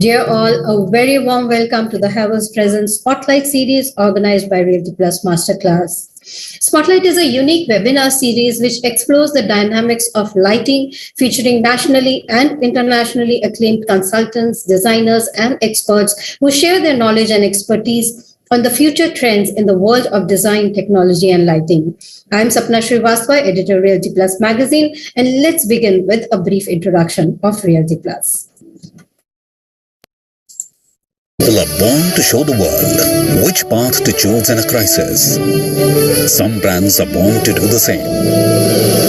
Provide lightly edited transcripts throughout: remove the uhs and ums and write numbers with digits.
Dear all, a very warm welcome to the Havells Present Spotlight series organized by Realty Plus Masterclass. Spotlight is a unique webinar series which explores the dynamics of lighting, featuring nationally and internationally acclaimed consultants, designers, and experts who share their knowledge and expertise on the future trends in the world of design, technology, and lighting. I'm Sapna Srivastava, editor Realty Plus magazine, and let's begin with a brief introduction of Realty Plus. People are born to show the world which path to choose in a crisis. Some brands are born to do the same.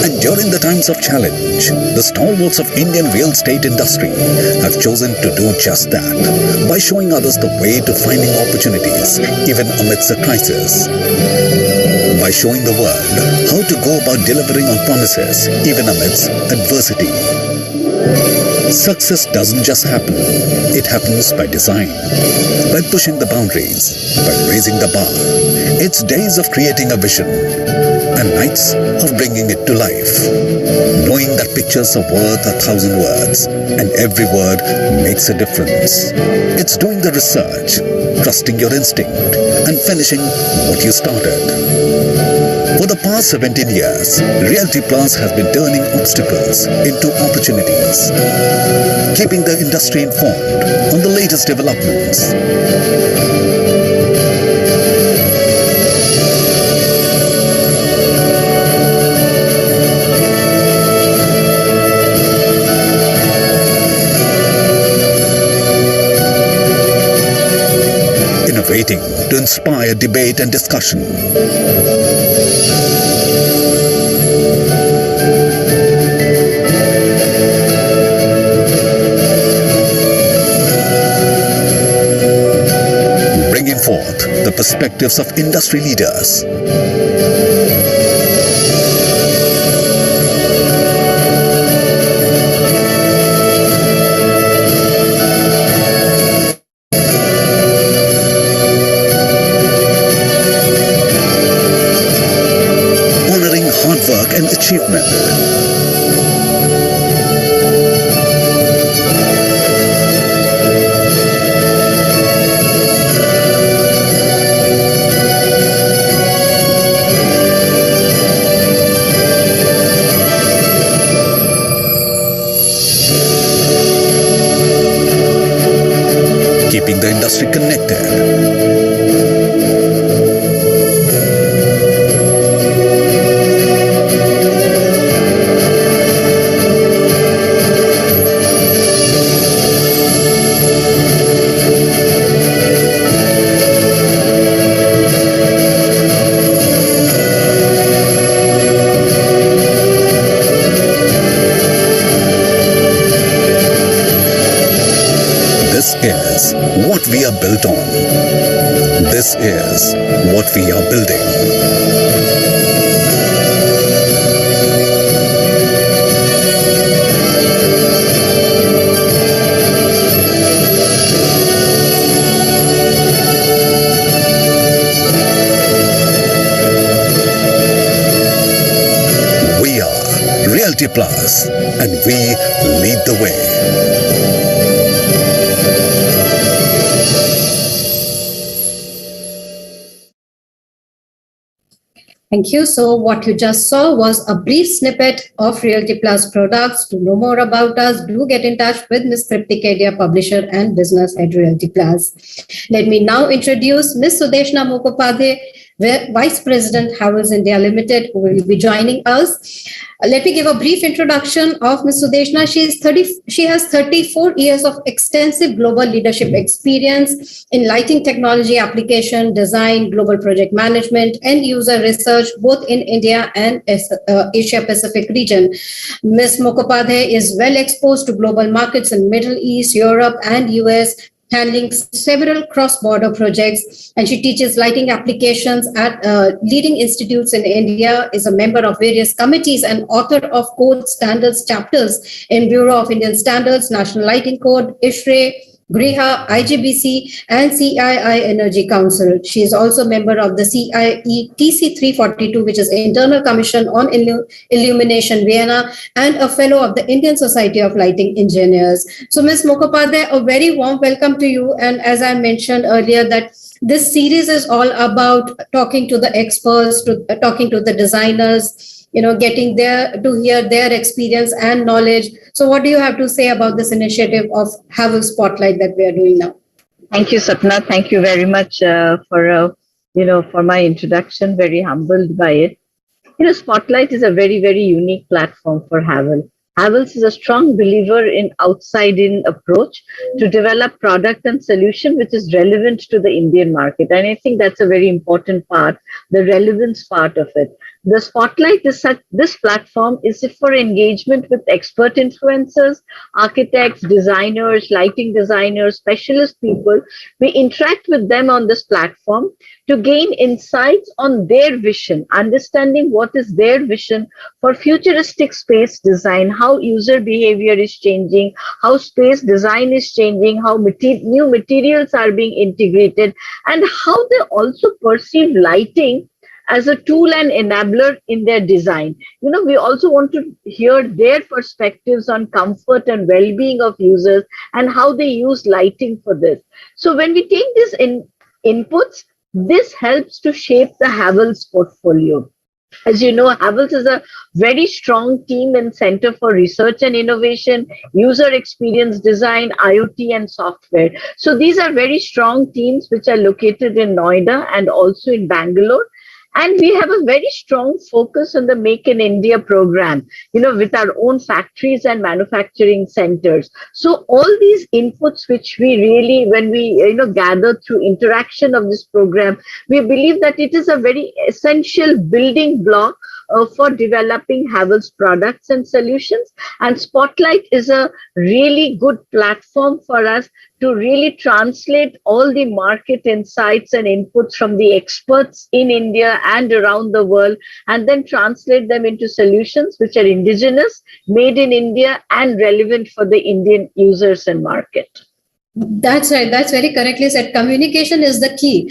And during the times of challenge, the stalwarts of Indian real estate industry have chosen to do just that by showing others the way to finding opportunities even amidst a crisis. By showing the world how to go about delivering on promises even amidst adversity. Success doesn't just happen, it happens by design, by pushing the boundaries, by raising the bar. It's days of creating a vision and nights of bringing it to life. Knowing that pictures are worth 1,000 words and every word makes a difference. It's doing the research, trusting your instinct and finishing what you started. For the past 17 years, Realty Plus has been turning obstacles into opportunities, keeping the industry informed on the latest developments. Innovating to inspire debate and discussion. Forth the perspectives of industry leaders. Honoring hard work and achievement. Keeping the industry connected. Is what we are built on. This is what we are building. We are Realty Plus, and we lead the way. Thank you. So what you just saw was a brief snippet of Realty Plus products. To know more about us, do get in touch with Ms. Tripti Kedia, publisher and business at Realty Plus. Let me now introduce Ms. Sudeshna Mukhopadhyay, Vice President, Havells India Limited, who will be joining us. Let me give a brief introduction of Ms. Sudeshna. She has 34 years of extensive global leadership experience in lighting technology application, design, global project management, and user research, both in India and Asia Pacific region. Ms. Mukhopadhyay is well exposed to global markets in Middle East, Europe, and US, handling several cross-border projects, and she teaches lighting applications at leading institutes in India, is a member of various committees and author of code standards chapters in Bureau of Indian Standards, National Lighting Code, ISHRE, Griha, IGBC, and CII Energy Council. She is also a member of the CIE TC 342, which is Internal Commission on Illumination, Vienna, and a fellow of the Indian Society of Lighting Engineers. So, Ms. Mukhopadhyay, a very warm welcome to you. And as I mentioned earlier, that this series is all about talking to the experts, talking to the designers, getting there to hear their experience and knowledge. So what do you have to say about this initiative of Havells Spotlight that we are doing now? Thank you, Sapna. Thank you very much for my introduction. Very humbled by it. Spotlight is a very, very unique platform for Havells. Havells is a strong believer in outside-in approach to develop product and solution which is relevant to the Indian market. And I think that's a very important part, the relevance part of it. The Spotlight is this platform is for engagement with expert influencers, architects, designers, lighting designers, specialist people. We interact with them on this platform to gain insights on their vision, understanding what is their vision for futuristic space design, how user behavior is changing, how space design is changing, how new materials are being integrated, and how they also perceive lighting as a tool and enabler in their design. We also want to hear their perspectives on comfort and well-being of users and how they use lighting for this. So when we take these inputs, this helps to shape the Havells portfolio. As you know, Havells is a very strong team and center for research and innovation, user experience design, IoT, and software. So these are very strong teams which are located in Noida and also in Bangalore. And we have a very strong focus on the Make in India program, with our own factories and manufacturing centers. So all these inputs, which we really, when we, gather through interaction of this program, we believe that it is a very essential building block for developing Havells products and solutions. And Spotlight is a really good platform for us to really translate all the market insights and inputs from the experts in India and around the world, and then translate them into solutions which are indigenous, made in India, and relevant for the Indian users and market. That's right. That's very correctly said. Communication is the key,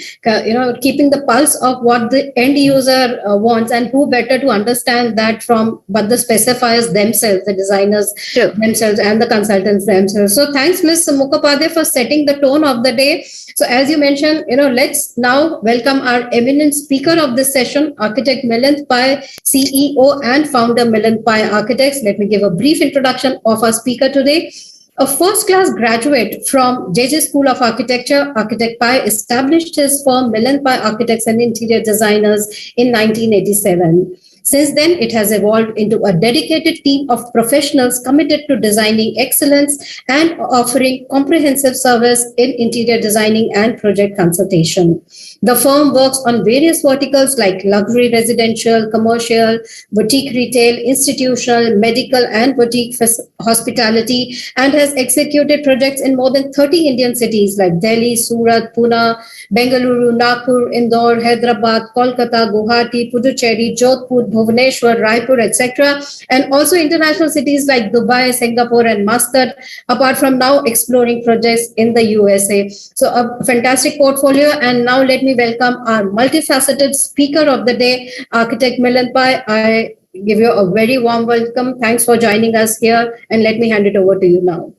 keeping the pulse of what the end user wants, and who better to understand that but the specifiers themselves, the designers themselves and the consultants themselves. So thanks, Ms. Mukhopadhyay, for setting the tone of the day. So as you mentioned, let's now welcome our eminent speaker of this session, architect Milind Pai, CEO and founder Milind Pai Architects. Let me give a brief introduction of our speaker today. A first-class graduate from JJ School of Architecture, Architect Pai established his firm Milind Pai Architects and Interior Designers in 1987. Since then, it has evolved into a dedicated team of professionals committed to designing excellence and offering comprehensive service in interior designing and project consultation. The firm works on various verticals like luxury residential, commercial, boutique retail, institutional, medical, and boutique hospitality, and has executed projects in more than 30 Indian cities like Delhi, Surat, Pune, Bengaluru, Nagpur, Indore, Hyderabad, Kolkata, Guwahati, Puducherry, Jodhpur, Bhubaneswar, Raipur, etc., and also international cities like Dubai, Singapore, and Muscat, apart from now exploring projects in the USA. So a fantastic portfolio. And now let me welcome our multifaceted speaker of the day, Architect Milind Pai. I give you a very warm welcome. Thanks for joining us here. And let me hand it over to you now.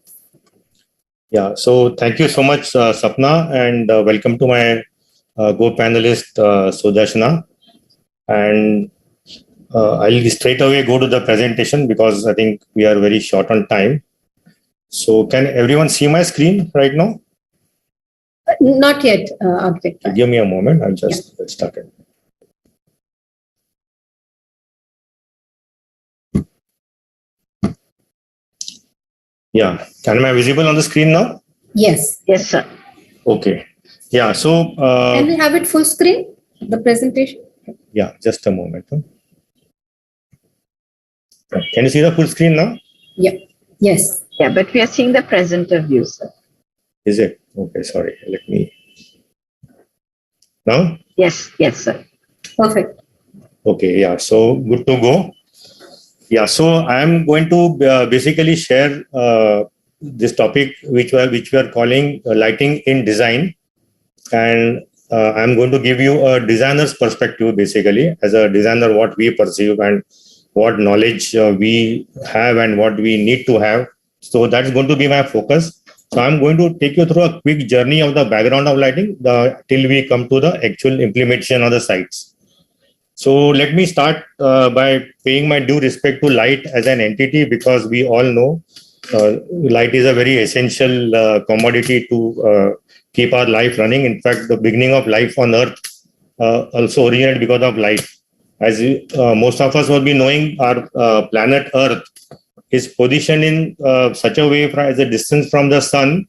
Yeah, so thank you so much, Sapna, and welcome to my co-panelist, Sudeshna. And I'll straight away go to the presentation because I think we are very short on time. So can everyone see my screen right now? Not yet, Architect. Give me a moment. I'm just stuck in. Yeah. Am I visible on the screen now? Yes. Yes, sir. Okay. Yeah. So, Can we have it full screen, the presentation? yeah, just a moment. Can you see the full screen now? Yeah. Yes. Yeah, but we are seeing the presenter view, sir. Is it? Okay. Sorry. Let me. Now? Yes, yes, sir. Perfect. Okay. Yeah. So, good to go. Yeah. So, I am going to basically share this topic, which we are calling lighting in design. And I'm going to give you a designer's perspective, basically, as a designer, what we perceive and what knowledge we have and what we need to have. So that's going to be my focus. So I'm going to take you through a quick journey of the background of lighting till we come to the actual implementation of the sites. So let me start by paying my due respect to light as an entity, because we all know light is a very essential commodity to keep our life running. In fact, the beginning of life on Earth also originated because of light. As most of us will be knowing, our planet Earth is positioned in such a way as a distance from the sun.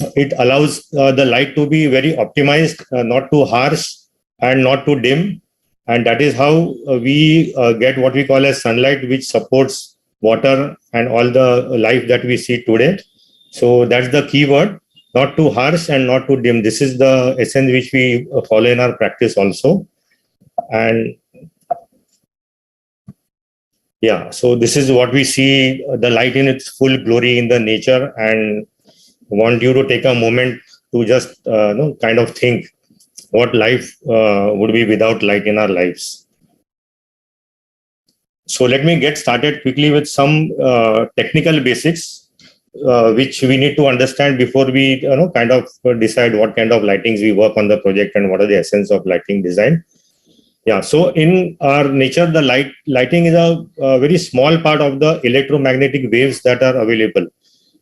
It allows the light to be very optimized, not too harsh and not too dim. And that is how we get what we call as sunlight, which supports water and all the life that we see today. So that's the key word, not too harsh and not too dim. This is the essence which we follow in our practice also. And yeah, so this is what we see, the light in its full glory in the nature, and want you to take a moment to just kind of think what life would be without light in our lives. So let me get started quickly with some technical basics, which we need to understand before we kind of decide what kind of lightings we work on the project and what are the essence of lighting design. Yeah, so in our nature, the lighting is a very small part of the electromagnetic waves that are available.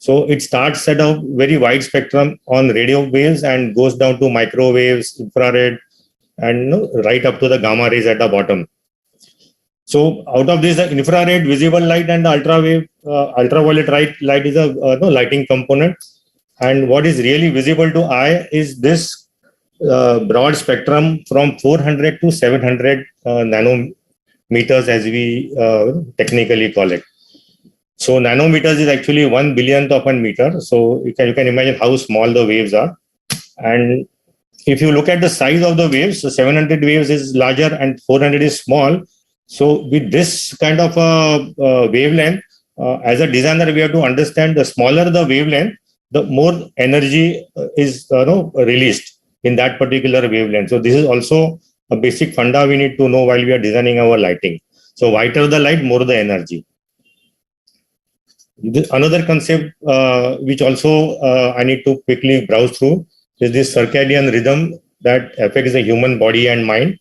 So it starts at a very wide spectrum on radio waves and goes down to microwaves, infrared, and right up to the gamma rays at the bottom. So out of this, the infrared visible light and the ultraviolet light is a lighting component. And what is really visible to eye is this broad spectrum from 400 to 700 nanometers, as we technically call it. So nanometers is actually 1 billionth of a meter. So you can imagine how small the waves are. And if you look at the size of the waves, so 700 waves is larger and 400 is small. So with this kind of a wavelength, as a designer, we have to understand the smaller the wavelength, the more energy is released in that particular wavelength. So this is also a basic funda we need to know while we are designing our lighting. So whiter the light, more the energy. Another concept which also I need to quickly browse through is this circadian rhythm that affects the human body and mind.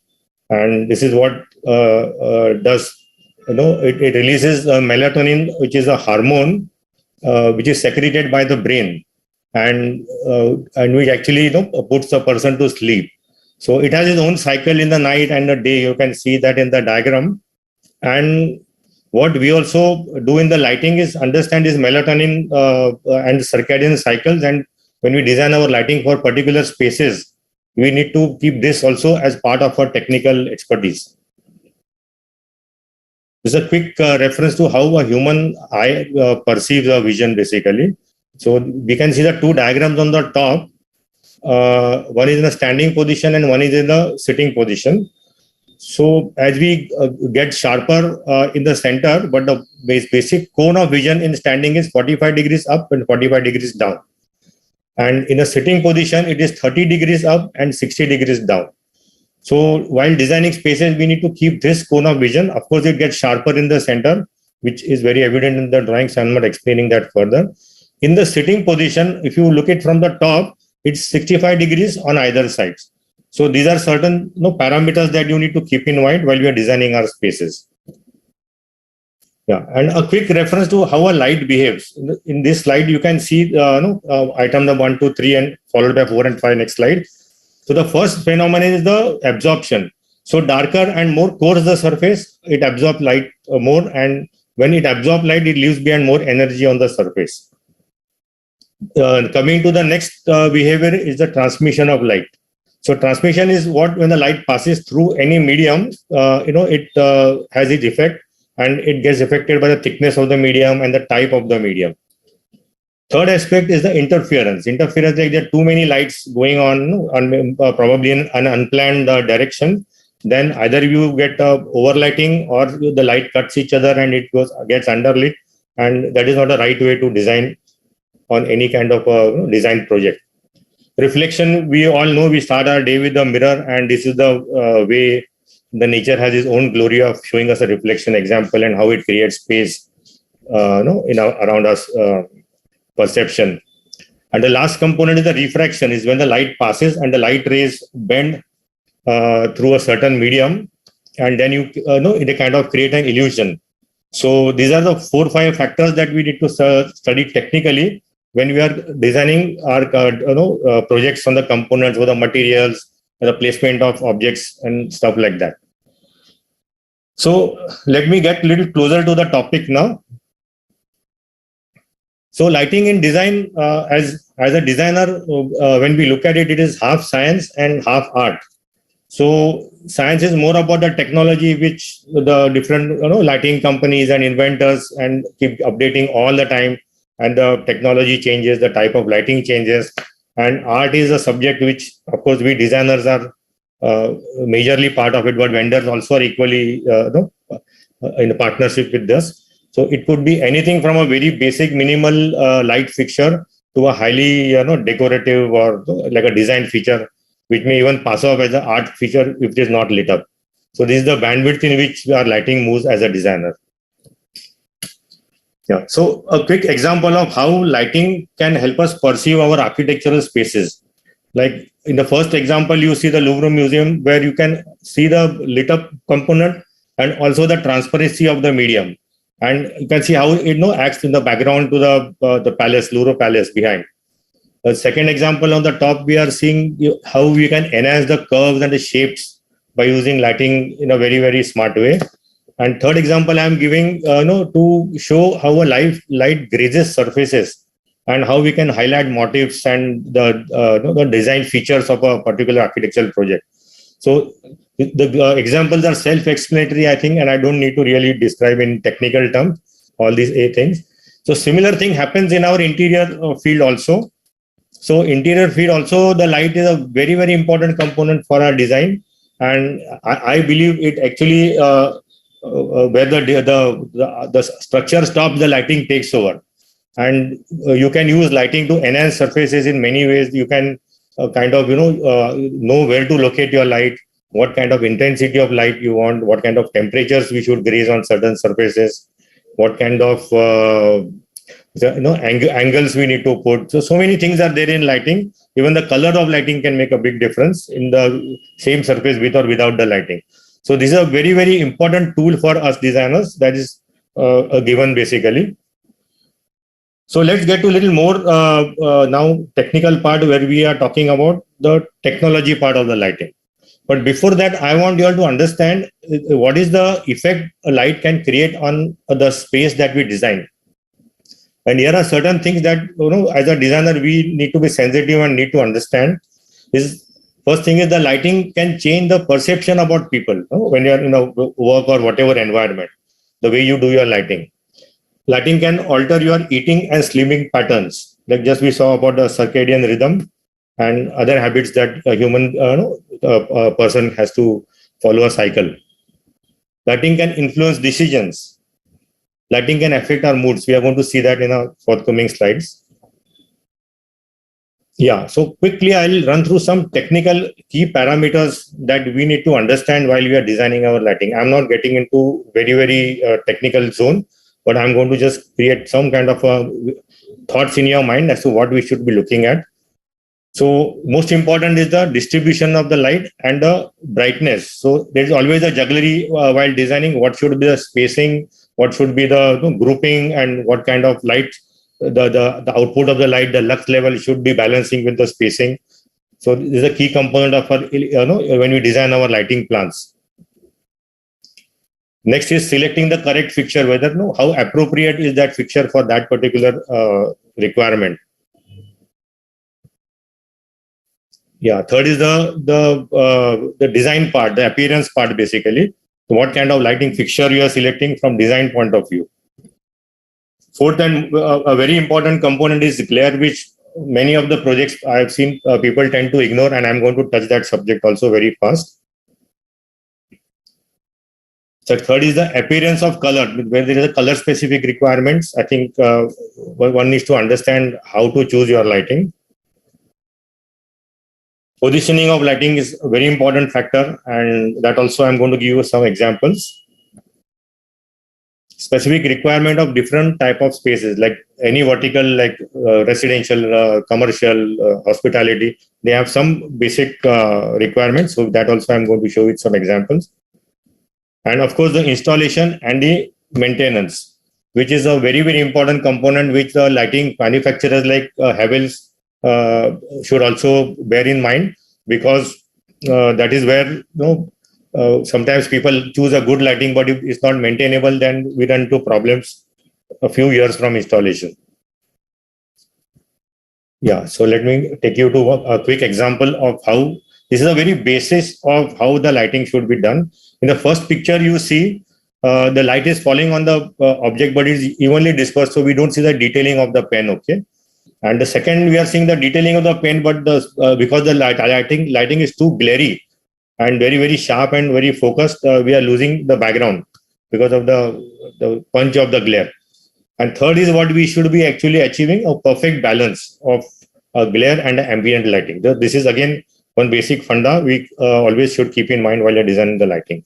And this is what does, it releases melatonin, which is a hormone which is secreted by the brain, and which actually puts the person to sleep. So it has its own cycle in the night and the day. You can see that in the diagram. And what we also do in the lighting is understand this melatonin and circadian cycles. And when we design our lighting for particular spaces, we need to keep this also as part of our technical expertise. This is a quick reference to how a human eye perceives a vision, basically. So we can see the two diagrams on the top. One is in a standing position and one is in the sitting position. So as we get sharper in the center, but the basic cone of vision in standing is 45 degrees up and 45 degrees down. And in a sitting position, it is 30 degrees up and 60 degrees down. So while designing spaces, we need to keep this cone of vision. Of course, it gets sharper in the center, which is very evident in the drawings. I'm not explaining that further. In the sitting position, if you look at from the top, it's 65 degrees on either side. So these are certain parameters that you need to keep in mind while we are designing our spaces. Yeah, and a quick reference to how a light behaves. In this slide, you can see item number 1, 2, 3, and followed by 4 and 5. Next slide. So the first phenomenon is the absorption. So darker and more coarse the surface, it absorbs light more, and when it absorbs light, it leaves behind more energy on the surface. Coming to the next behavior is the transmission of light. So transmission is what when the light passes through any medium, it has its effect, and it gets affected by the thickness of the medium and the type of the medium. Third aspect is the interference. Interference, like there are too many lights going on probably in an unplanned direction. Then either you get overlighting, or the light cuts each other and it gets underlit, and that is not a right way to design on any kind of design project. Reflection, we all know we start our day with a mirror, and this is the way the nature has its own glory of showing us a reflection example and how it creates space around us perception. And the last component is the refraction, is when the light passes and the light rays bend through a certain medium, and then they kind of create an illusion. So these are the 4 or 5 factors that we need to study technically when we are designing our projects on the components or the materials, and the placement of objects and stuff like that. So let me get a little closer to the topic now. So lighting in design, as a designer, when we look at it, it is half science and half art. So science is more about the technology which the different lighting companies and inventors and keep updating all the time, and the technology changes, the type of lighting changes. And art is a subject which, of course, we designers are majorly part of it, but vendors also are equally in a partnership with this. So it could be anything from a very basic minimal light fixture to a highly decorative or like a design feature, which may even pass off as an art feature if it is not lit up. So this is the bandwidth in which our lighting moves as a designer. Yeah. So a quick example of how lighting can help us perceive our architectural spaces. Like in the first example, you see the Louvre Museum, where you can see the lit up component and also the transparency of the medium. And you can see how it acts in the background to the palace, Louvre Palace behind. The second example on the top, we are seeing how we can enhance the curves and the shapes by using lighting in a very, very smart way. And third example I'm giving to show how a light grazes surfaces and how we can highlight motifs and the design features of a particular architectural project. So the examples are self-explanatory, I think, and I don't need to really describe in technical terms all these 8 things. So similar thing happens in our interior field also. So interior field also, the light is a very, very important component for our design, and I believe it actually where the structure stops, the lighting takes over. And you can use lighting to enhance surfaces in many ways. You can know where to locate your light, what kind of intensity of light you want, what kind of temperatures we should graze on certain surfaces, what kind of angles we need to put. So many things are there in lighting. Even the color of lighting can make a big difference in the same surface with or without the lighting. So this is a very, very important tool for us designers. That is a given basically. So let's get to a little more now technical part, where we are talking about the technology part of the lighting. But before that, I want you all to understand what is the effect a light can create on the space that we design. And here are certain things that, as a designer, we need to be sensitive and need to understand. First thing is the lighting can change the perception about people when you're in a work or whatever environment, the way you do your lighting. Lighting can alter your eating and sleeping patterns. Like just we saw about the circadian rhythm and other habits that a human person has to follow a cycle. Lighting can influence decisions. Lighting can affect our moods. We are going to see that in our forthcoming slides. Yeah, so quickly I'll run through some technical key parameters that we need to understand while we are designing our lighting. I'm not getting into very, very technical zone, but I'm going to just create some kind of thoughts in your mind as to what we should be looking at. So most important is the distribution of the light and the brightness. So there's always a jugglery while designing. What should be the spacing? What should be the grouping, and what kind of light? The output of the light, the lux level should be balancing with the spacing. So this is a key component of our, when we design our lighting plans. Next is selecting the correct fixture, whether how appropriate is that fixture for that particular requirement. Third is the design part, the appearance part, basically. So what kind of lighting fixture you are selecting from design point of view. Fourth and a very important component is glare, which many of the projects I have seen people tend to ignore, and I'm going to touch that subject also very fast. So third is the appearance of color, where there is a color specific requirements. I think one needs to understand how to choose your lighting. Positioning of lighting is a very important factor, and that also I'm going to give you some examples. Specific requirement of different type of spaces, like any vertical, like residential, commercial, hospitality, they have some basic requirements. So that also I'm going to show you some examples. And of course, the installation and the maintenance, which is a very, very important component, which the lighting manufacturers like Havells should also bear in mind, because that is where sometimes people choose a good lighting, but if it's not maintainable, then we run into problems a few years from installation. So let me take you to a quick example of how this is a very basis of how the lighting should be done. In the first picture, you see the light is falling on the object, but it's evenly dispersed, so we don't see the detailing of the pen. Okay. And the second, we are seeing the detailing of the pen, but because the lighting is too glary and very, very sharp and very focused, we are losing the background because of the punch of the glare. And third is what we should be actually achieving, a perfect balance of glare and ambient lighting. This is again one basic funda we always should keep in mind while you're designing the lighting.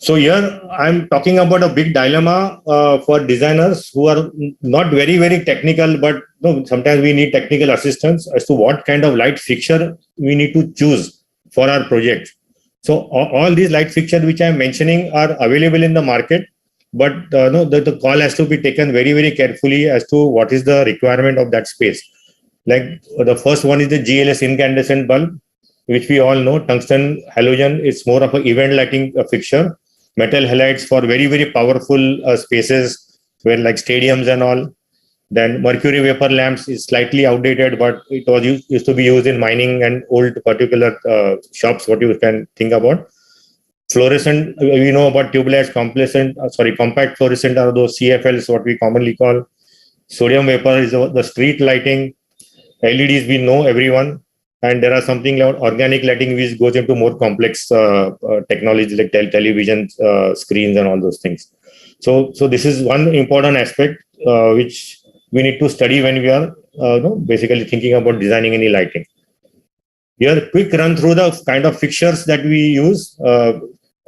So here I'm talking about a big dilemma for designers who are not very, very technical, but sometimes we need technical assistance as to what kind of light fixture we need to choose for our project. So all these light fixtures which I'm mentioning are available in the market, but the call has to be taken very, very carefully as to what is the requirement of that space. Like the first one is the GLS incandescent bulb, which we all know. Tungsten halogen is more of an event lighting fixture. Metal halides for very, very powerful spaces where like stadiums and all. Then mercury vapor lamps is slightly outdated, but it was used to be used in mining and old particular shops, what you can think about. Fluorescent, we know about tube lights, compact fluorescent are those CFLs, what we commonly call. Sodium vapor is the street lighting. LEDs, we know everyone. And there are something like organic lighting, which goes into more complex technology like television screens and all those things. So this is one important aspect which we need to study when we are basically thinking about designing any lighting. Here, quick run through the kind of fixtures that we use.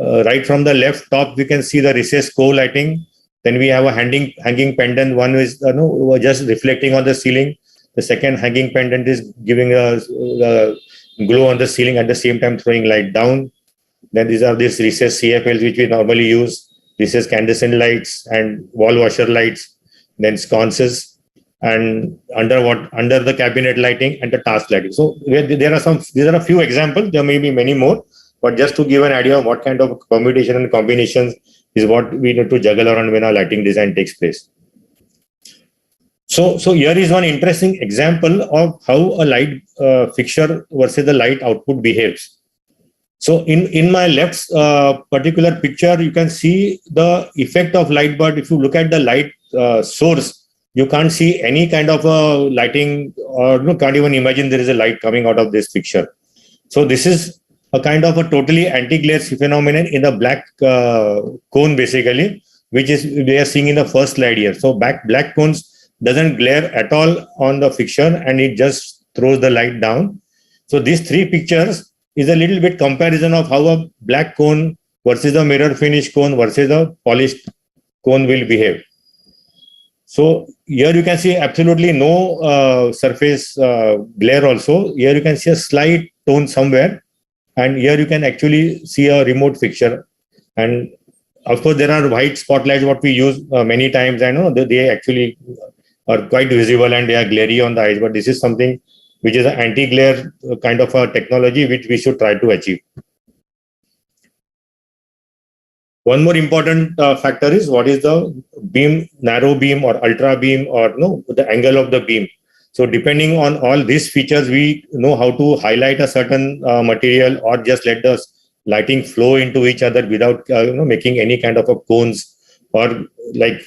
Right from the left top, we can see the recessed core lighting. Then we have a hanging pendant. One is just reflecting on the ceiling. The second hanging pendant is giving a glow on the ceiling, at the same time throwing light down. Then these are these recessed CFLs which we normally use, recessed incandescent lights and wall washer lights, then sconces, and under the cabinet lighting and the task lighting. So these are a few examples. There may be many more, but just to give an idea of what kind of permutation and combinations is what we need to juggle around when our lighting design takes place. So here is one interesting example of how a light fixture versus the light output behaves. So in my left particular picture, you can see the effect of light, but if you look at the light source, you can't see any kind of a lighting, or can't even imagine there is a light coming out of this picture. So this is a kind of a totally anti-glare phenomenon in the black cone, basically, which is we are seeing in the first slide here. So black cones doesn't glare at all on the fixture, and it just throws the light down. So these three pictures is a little bit comparison of how a black cone versus a mirror finish cone versus a polished cone will behave. So here you can see absolutely no surface glare also. Here you can see a slight tone somewhere, and here you can actually see a remote fixture. And of course, there are white spotlights what we use many times. I know they actually are quite visible and they are glary on the eyes, but this is something which is an anti-glare kind of a technology which we should try to achieve. One more important factor is what is the beam, narrow beam or ultra beam, or the angle of the beam. So depending on all these features, we know how to highlight a certain material or just let the lighting flow into each other without making any kind of a cones, or like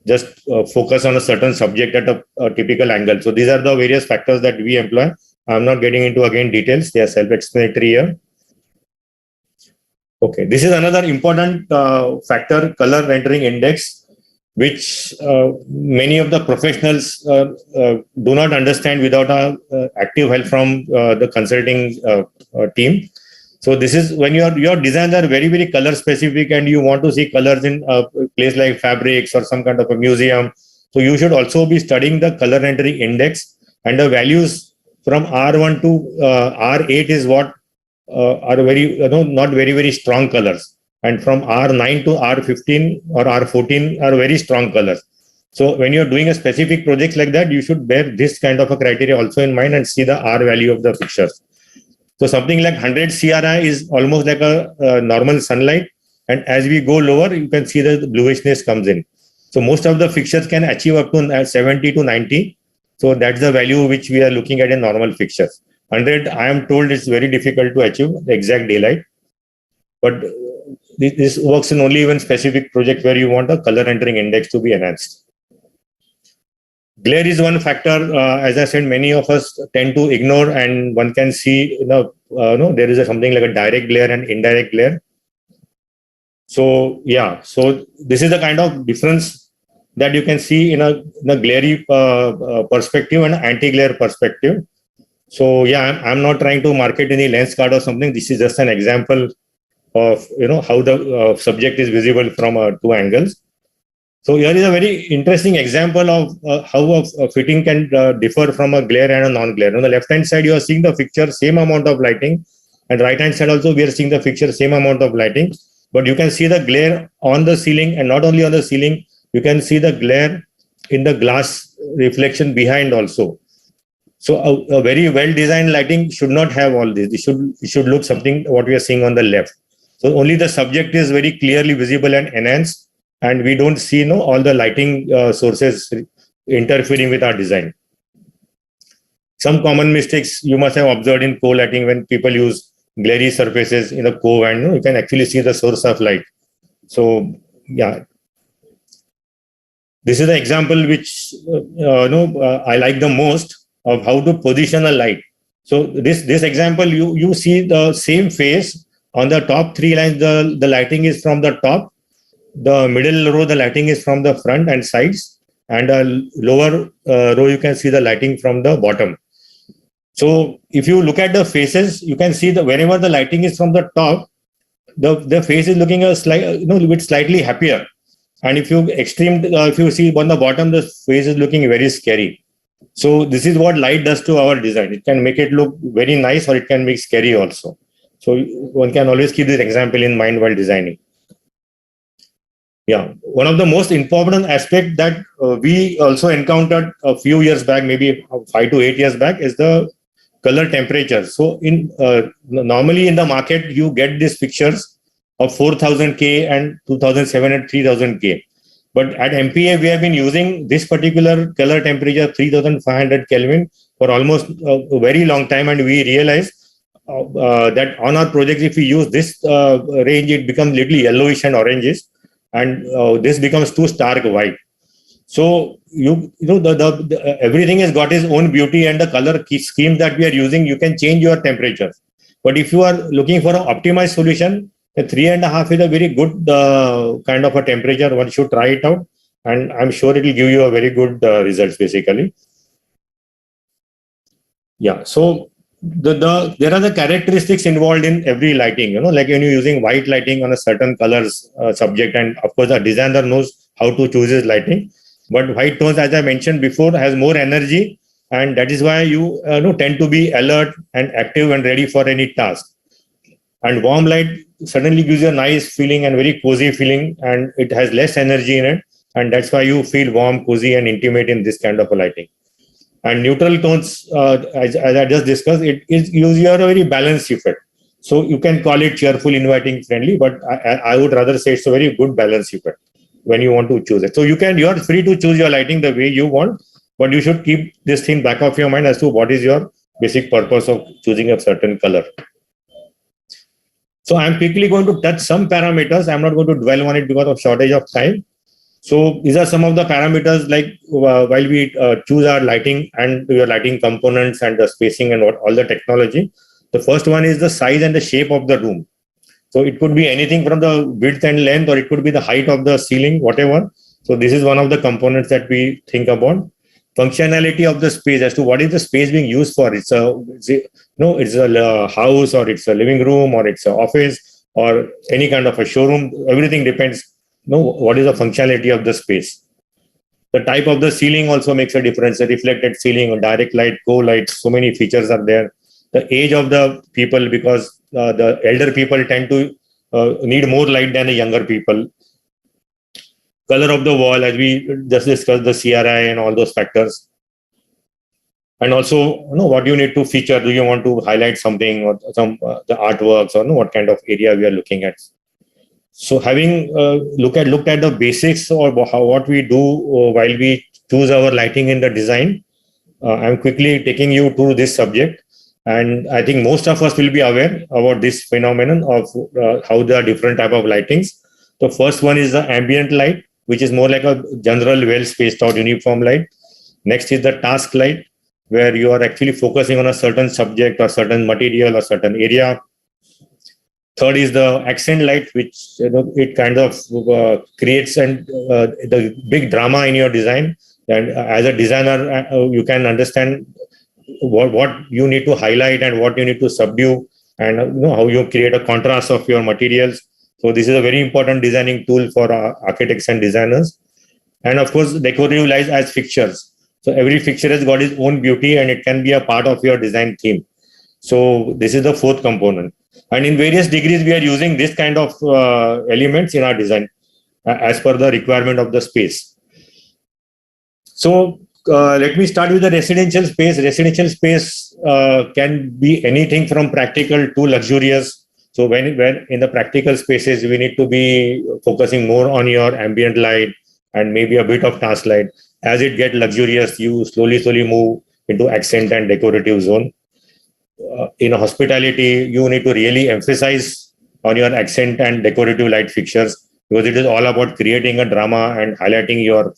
just focus on a certain subject at a typical angle. So these are the various factors that we employ. I'm not getting into again details. They are self-explanatory here. Okay, this is another important factor, color rendering index, which many of the professionals do not understand without active help from the consulting team. So this is when your designs are very, very color specific and you want to see colors in a place like fabrics or some kind of a museum. So you should also be studying the color rendering index, and the values from R1 to R8 is what are very, not very, very strong colors. And from R9 to R15 or R14 are very strong colors. So when you're doing a specific project like that, you should bear this kind of a criteria also in mind and see the R value of the fixtures. So something like 100 CRI is almost like a normal sunlight. And as we go lower, you can see the bluishness comes in. So most of the fixtures can achieve up to 70 to 90. So that's the value which we are looking at in normal fixtures. 100, I am told it's very difficult to achieve the exact daylight. But this works in only one specific project where you want a color rendering index to be enhanced. Glare is one factor, as I said, many of us tend to ignore, and one can see, there is something like a direct glare and indirect glare. So, yeah, so this is the kind of difference that you can see in a glary perspective and anti-glare perspective. So, yeah, I'm not trying to market any lens card or something. This is just an example of, how the subject is visible from two angles. So here is a very interesting example of how a fitting can differ from a glare and a non-glare. On the left-hand side, you are seeing the fixture, same amount of lighting, and right-hand side also, we are seeing the fixture, same amount of lighting. But you can see the glare on the ceiling, and not only on the ceiling, you can see the glare in the glass reflection behind also. So a very well-designed lighting should not have all this. It should look something what we are seeing on the left. So only the subject is very clearly visible and enhanced, and we don't see all the lighting sources interfering with our design. Some common mistakes you must have observed in co-lighting when people use glary surfaces in a cove, and you can actually see the source of light. So yeah, this is the example which I like the most of how to position a light. So this example, you see the same face on the top three lines. The lighting is from the top. The middle row, the lighting is from the front and sides, and a lower row, you can see the lighting from the bottom. So if you look at the faces, you can see that wherever the lighting is from the top, the face is looking a bit slightly happier. And if you see on the bottom, the face is looking very scary. So this is what light does to our design. It can make it look very nice, or it can make scary also. So one can always keep this example in mind while designing. Yeah, one of the most important aspects that we also encountered a few years back, maybe 5 to 8 years back, is the color temperature. So normally in the market, you get these fixtures of 4000K and 2700 and 3000K. But at MPA, we have been using this particular color temperature, 3500 Kelvin, for almost a very long time. And we realized that on our projects, if we use this range, it becomes little yellowish and orangish. And this becomes too stark white. So everything has got its own beauty, and the color scheme that we are using, you can change your temperature. But if you are looking for an optimized solution, the 3.5 is a very good kind of a temperature. One should try it out, and I'm sure it will give you a very good results basically. Yeah. So there are the characteristics involved in every lighting, like when you're using white lighting on a certain colors subject, and of course the designer knows how to choose his lighting. But white tones, as I mentioned before, has more energy, and that is why you tend to be alert and active and ready for any task. And warm light suddenly gives you a nice feeling and very cozy feeling, and it has less energy in it, and that's why you feel warm, cozy, and intimate in this kind of a lighting. And neutral tones, as I just discussed, it is usually a very balanced effect. So you can call it cheerful, inviting, friendly, but I would rather say it's a very good balance effect when you want to choose it. So you are free to choose your lighting the way you want, but you should keep this thing back of your mind as to what is your basic purpose of choosing a certain color. So I'm quickly going to touch some parameters. I'm not going to dwell on it because of shortage of time. So these are some of the parameters, like while we choose our lighting and your lighting components and the spacing and all the technology. The first one is the size and the shape of the room. So it could be anything from the width and length, or it could be the height of the ceiling, whatever. So this is one of the components that we think about. Functionality of the space, as to what is the space being used for. It's a house, or it's a living room, or it's an office, or any kind of a showroom. Everything depends. What is the functionality of the space. The type of the ceiling also makes a difference. A reflected ceiling, or direct light, co-light, so many features are there. The age of the people, because the elder people tend to need more light than the younger people. Color of the wall, as we just discussed, the CRI and all those factors. And also, what you need to feature. Do you want to highlight something, or some the artworks, or what kind of area we are looking at? So having looked at the basics, or what we do while we choose our lighting in the design, I'm quickly taking you to this subject. And I think most of us will be aware about this phenomenon of how there are different type of lightings. The first one is the ambient light, which is more like a general, well spaced out uniform light. Next is the task light, where you are actually focusing on a certain subject or certain material or certain area. Third is the accent light, which it kind of creates the big drama in your design. And as a designer, you can understand what you need to highlight and what you need to subdue, and how you create a contrast of your materials. So this is a very important designing tool for architects and designers. And of course, decorative lights as fixtures. So every fixture has got its own beauty, and it can be a part of your design theme. So this is the fourth component. And in various degrees, we are using this kind of elements in our design as per the requirement of the space. So let me start with the residential space. Residential space can be anything from practical to luxurious. So when in the practical spaces, we need to be focusing more on your ambient light and maybe a bit of task light. As it gets luxurious, you slowly move into accent and decorative zone. In hospitality, you need to really emphasize on your accent and decorative light fixtures, because it is all about creating a drama and highlighting your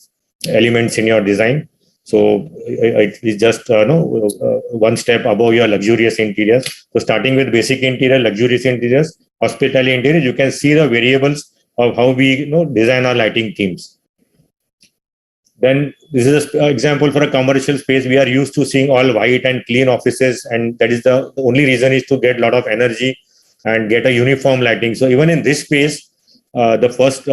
elements in your design. So it is just one step above your luxurious interiors. So starting with basic interior, luxurious interiors, hospitality interior, you can see the variables of how we design our lighting themes. Then this is an example for a commercial space. We are used to seeing all white and clean offices, and that is the only reason is to get a lot of energy and get a uniform lighting. So even in this space, the first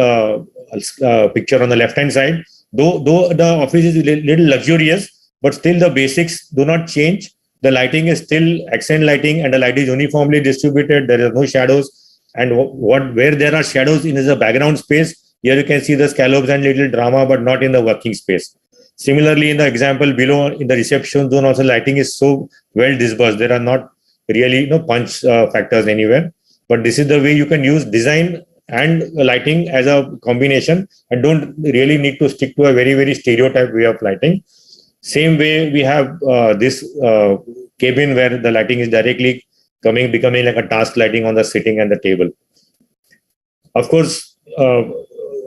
picture on the left hand side, though the office is a little luxurious, but still the basics do not change. The lighting is still accent lighting, and the light is uniformly distributed. There are no shadows, and where there are shadows in the background space, here you can see the scallops and little drama, but not in the working space. Similarly, in the example below, in the reception zone, also lighting is so well dispersed. There are not really punch factors anywhere. But this is the way you can use design and lighting as a combination, and don't really need to stick to a very, very stereotype way of lighting. Same way, we have this cabin where the lighting is directly becoming like a task lighting on the sitting and the table. Of course,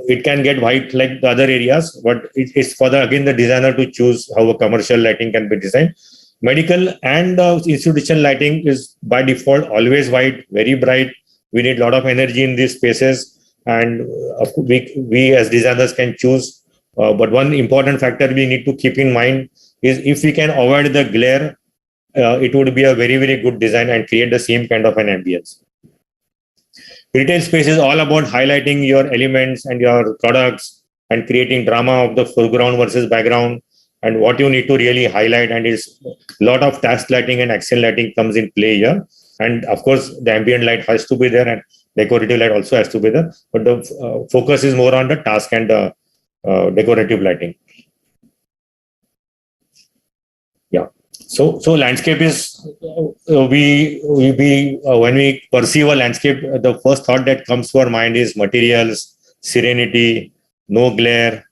it can get white like the other areas, but it's for the designer to choose how a commercial lighting can be designed. Medical and institutional lighting is by default always white, very bright. We need a lot of energy in these spaces, and we as designers can choose. But one important factor we need to keep in mind is if we can avoid the glare, it would be a very, very good design and create the same kind of an ambience. Retail space is all about highlighting your elements and your products and creating drama of the foreground versus background, and what you need to really highlight. And is a lot of task lighting and accent lighting comes in play here. And of course, the ambient light has to be there, and decorative light also has to be there. But the focus is more on the task and the decorative lighting. Yeah. So landscape is when we perceive a landscape, the first thought that comes to our mind is materials, serenity, no glare,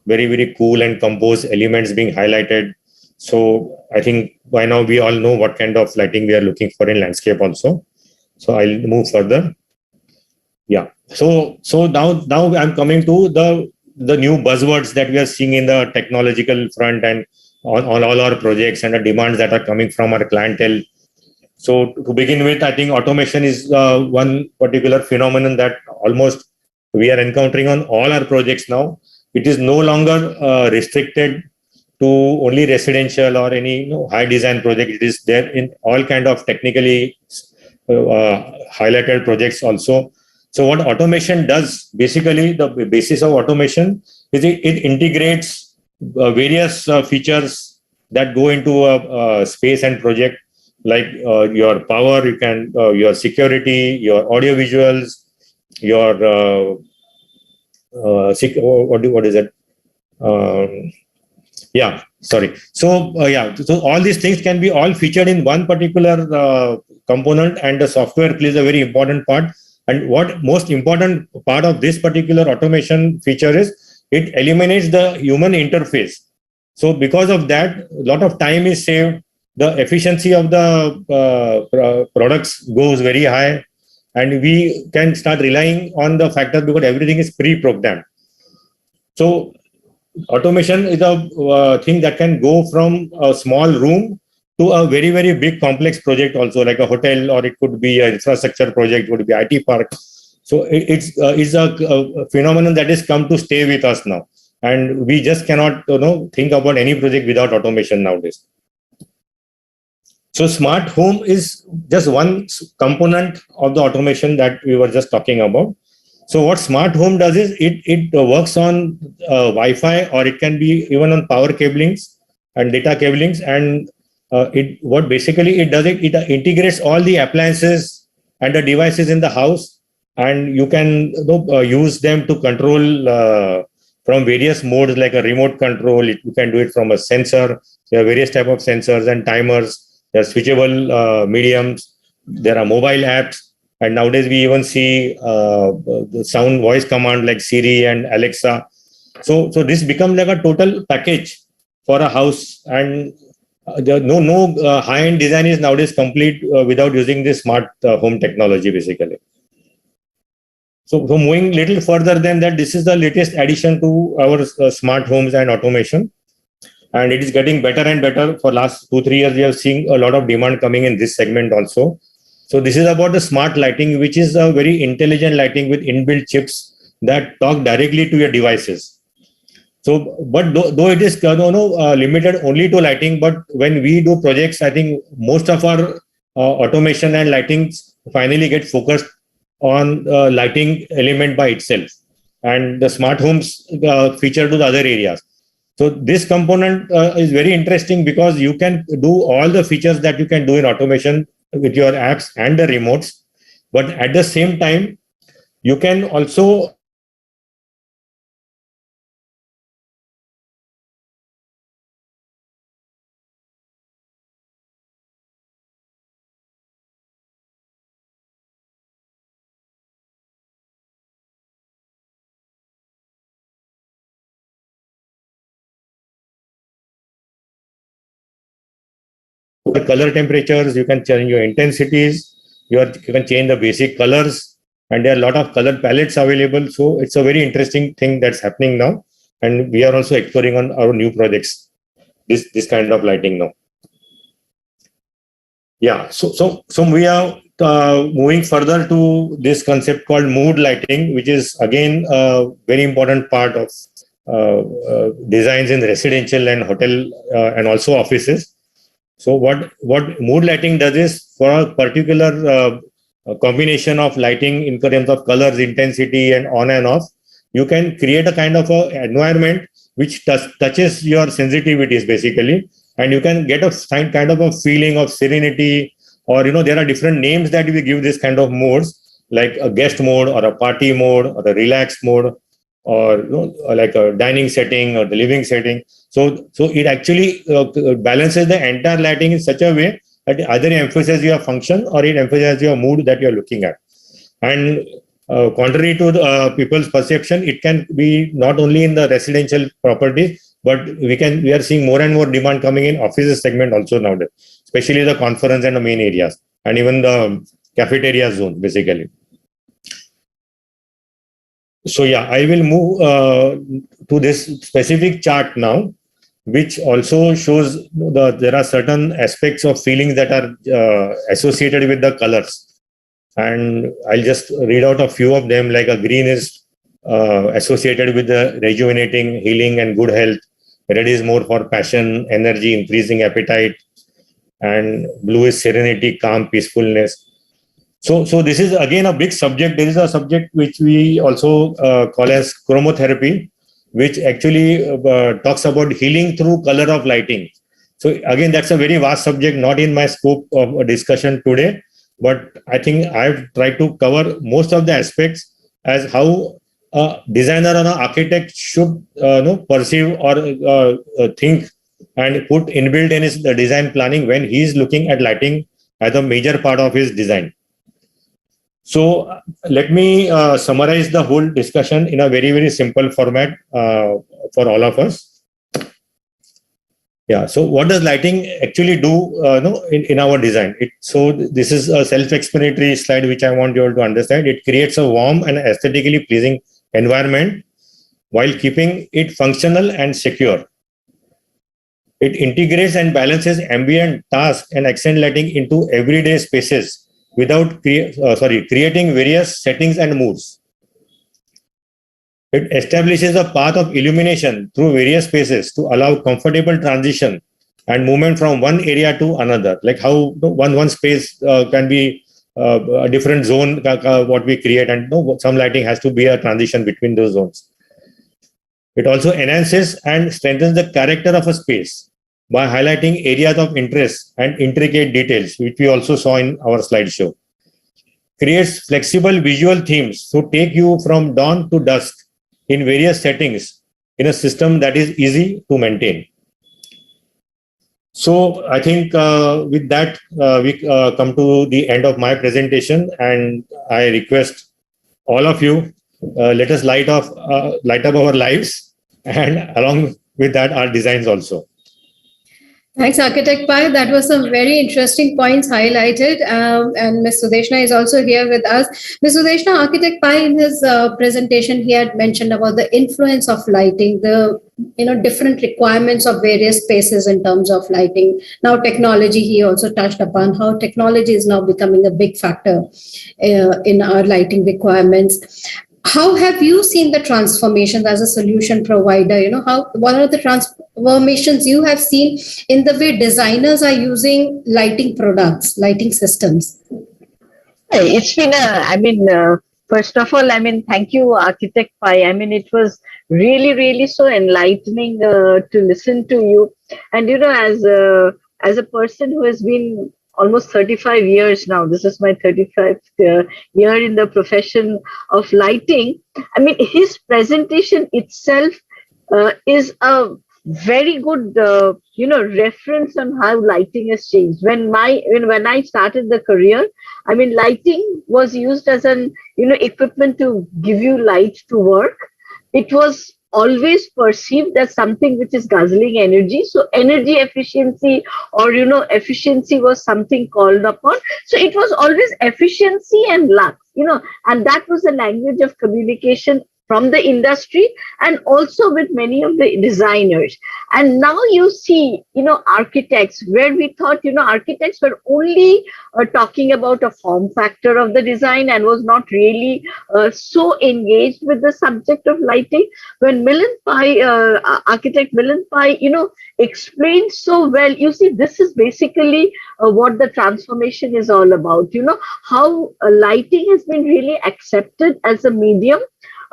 very, very cool and composed elements being highlighted. So I think by now we all know what kind of lighting we are looking for in landscape also. So I'll move further. Yeah. So now I'm coming to the new buzzwords that we are seeing in the technological front and on all our projects and the demands that are coming from our clientele. So to begin with, I think automation is one particular phenomenon that almost we are encountering on all our projects now. It is no longer restricted to only residential or any high design project. It is there in all kind of technically highlighted projects also. So what automation does, basically the basis of automation is it integrates various features that go into a space and project, like your power, you can your security, your audio visuals, your what is it? So all these things can be all featured in one particular component, and the software plays a very important part. And what most important part of this particular automation feature is it eliminates the human interface. So because of that, a lot of time is saved. The efficiency of the products goes very high, and we can start relying on the factor because everything is pre-programmed. So automation is a thing that can go from a small room to a very, very big complex project also, like a hotel, or it could be an infrastructure project, it would be IT park. So it's a phenomenon that has come to stay with us now. And we just cannot think about any project without automation nowadays. So smart home is just one component of the automation that we were just talking about. So what smart home does is it works on Wi-Fi, or it can be even on power cablings and data cablings. And what basically it does, it integrates all the appliances and the devices in the house, and you can use them to control from various modes, like a remote control. You can do it from a sensor. There are various type of sensors and timers. There are switchable mediums. There are mobile apps. And nowadays we even see the sound voice command like Siri and Alexa. So this becomes like a total package for a house. And no high-end design is nowadays complete without using this smart home technology, basically. So moving little further than that, this is the latest addition to our smart homes and automation. And it is getting better and better. For last 2-3 years, we have seen a lot of demand coming in this segment also. So this is about the smart lighting, which is a very intelligent lighting with inbuilt chips that talk directly to your devices. So, but though it is limited only to lighting, but when we do projects, I think most of our automation and lighting finally get focused on lighting element by itself, and the smart homes feature to the other areas. So this component is very interesting because you can do all the features that you can do in automation with your apps and the remotes, but at the same time, you can also color temperatures, you can change your intensities, you can change the basic colors, and there are a lot of color palettes available. So it's a very interesting thing that's happening now, and we are also exploring on our new projects this kind of lighting now. Yeah, so we are moving further to this concept called mood lighting, which is again a very important part of designs in residential and hotel and also offices. So what mood lighting does is, for a particular combination of lighting in terms of colors, intensity, and on and off, you can create a kind of a environment which touches your sensitivities basically, and you can get a kind of a feeling of serenity, or there are different names that we give this kind of modes, like a guest mode or a party mode or a relaxed mode, or like a dining setting or the living setting. So it actually balances the entire lighting in such a way that either it emphasizes your function or it emphasizes your mood that you're looking at. And contrary to the, people's perception, it can be not only in the residential property, but we are seeing more and more demand coming in offices segment also nowadays, especially the conference and the main areas, and even the cafeteria zone, basically. So yeah, I will move to this specific chart now, which also shows there are certain aspects of feelings that are associated with the colors. And I'll just read out a few of them, like a green is associated with the rejuvenating, healing, and good health. Red is more for passion, energy, increasing appetite. And blue is serenity, calm, peacefulness. So this is again a big subject. There is a subject which we also call as chromotherapy, which actually talks about healing through color of lighting. So again, that's a very vast subject, not in my scope of discussion today. But I think I've tried to cover most of the aspects as how a designer or an architect should perceive or think and put inbuilt in his design planning when he is looking at lighting as a major part of his design. So let me summarize the whole discussion in a very, very simple format for all of us. Yeah. So what does lighting actually do in our design? So this is a self-explanatory slide which I want you all to understand. It creates a warm and aesthetically pleasing environment while keeping it functional and secure. It integrates and balances ambient, task, and accent lighting into everyday spaces without creating various settings and moods. It establishes a path of illumination through various spaces to allow comfortable transition and movement from one area to another. Like how one space can be a different zone, what we create, and some lighting has to be a transition between those zones. It also enhances and strengthens the character of a space by highlighting areas of interest and intricate details, which we also saw in our slideshow. Creates flexible visual themes to take you from dawn to dusk in various settings in a system that is easy to maintain. So I think with that, we come to the end of my presentation, and I request all of you, let us light up our lives, and along with that, our designs also. Thanks, Architect Pai. That was some very interesting points highlighted. And Ms. Sudeshna is also here with us. Ms. Sudeshna, Architect Pai, in his presentation, he had mentioned about the influence of lighting, the different requirements of various spaces in terms of lighting. Now, technology, he also touched upon how technology is now becoming a big factor in our lighting requirements. How have you seen the transformations as a solution provider? What are the transformations you have seen in the way designers are using lighting products, lighting systems? It's been first of all, thank you, Architect Pai. It was really, really so enlightening to listen to you. And, as a person who has been almost 35 years now, this is my 35th year in the profession of lighting. His presentation itself is a very good, reference on how lighting has changed. When I started the career, lighting was used as an, equipment to give you light to work. It was always perceived as something which is guzzling energy. So energy efficiency or, efficiency was something called upon. So it was always efficiency and lux, and that was the language of communication from the industry and also with many of the designers. And now you see, architects, where we thought, architects were only talking about a form factor of the design and was not really so engaged with the subject of lighting. When Milind Pai, architect Milind Pai, explained so well, you see, this is basically what the transformation is all about, how lighting has been really accepted as a medium,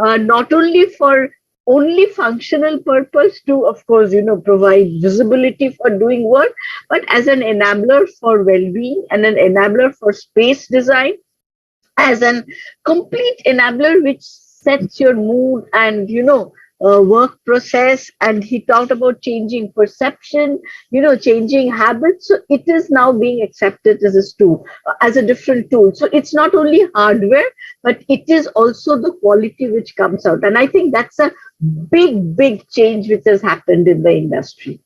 not only for only functional purpose to, of course, provide visibility for doing work, but as an enabler for well-being and an enabler for space design, as an complete enabler which sets your mood and, work process, and he talked about changing perception, changing habits. So it is now being accepted as a tool, as a different tool. So it's not only hardware, but it is also the quality which comes out. And I think that's a big change which has happened in the industry.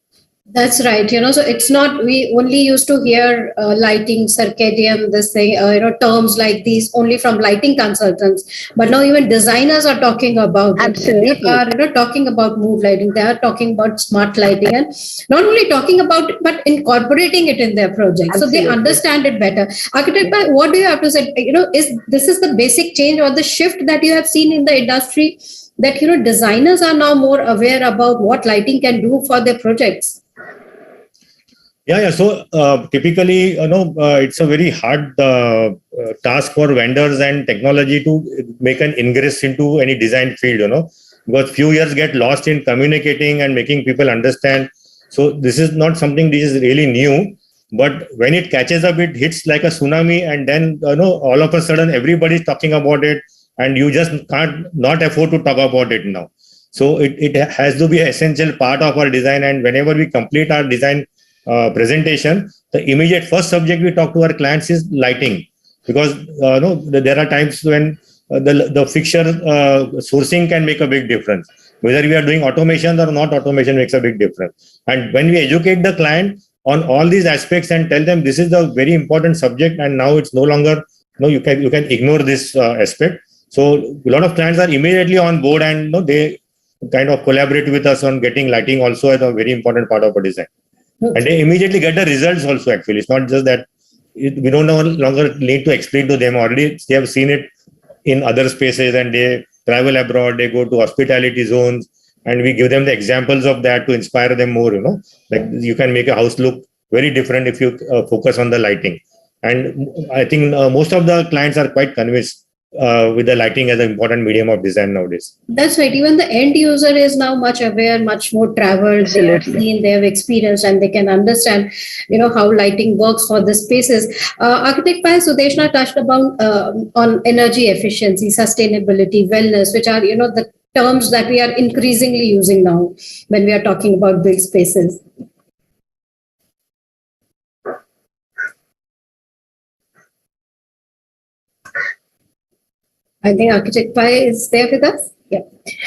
That's right. So it's not, we only used to hear lighting, circadian, this thing, terms like these only from lighting consultants. But now even designers are talking about Absolutely. it. They are, talking about mood lighting. They are talking about smart lighting, and not only talking about it, but incorporating it in their projects. Absolutely. So they understand it better. Architect, what do you have to say? This is the basic change or the shift that you have seen in the industry, that, designers are now more aware about what lighting can do for their projects? Yeah. So typically, it's a very hard task for vendors and technology to make an ingress into any design field, because few years get lost in communicating and making people understand. So this is not something which is really new, but when it catches up, it hits like a tsunami, and then, all of a sudden everybody's talking about it, and you just can't not afford to talk about it now. So it has to be an essential part of our design, and whenever we complete our design presentation, the immediate first subject we talk to our clients is lighting, because there are times when the fixture sourcing can make a big difference. Whether we are doing automation or not, automation makes a big difference. And when we educate the client on all these aspects and tell them this is the very important subject, and now it's no longer, you can ignore this aspect. So a lot of clients are immediately on board, and they kind of collaborate with us on getting lighting also as a very important part of our design. And they immediately get the results also, actually. It's not just that we don't no longer need to explain to them. Already they have seen it in other spaces, and they travel abroad, they go to hospitality zones, and we give them the examples of that to inspire them more, like you can make a house look very different if you focus on the lighting. And I think most of the clients are quite convinced with the lighting as an important medium of design nowadays. That's right. Even the end user is now much aware, much more traveled. Absolutely. They have seen, they have experienced, and they can understand, how lighting works for the spaces. Architect Pai, Sudeshna touched about on energy efficiency, sustainability, wellness, which are, the terms that we are increasingly using now when we are talking about built spaces. I think Architect Pai is there with us. Yeah.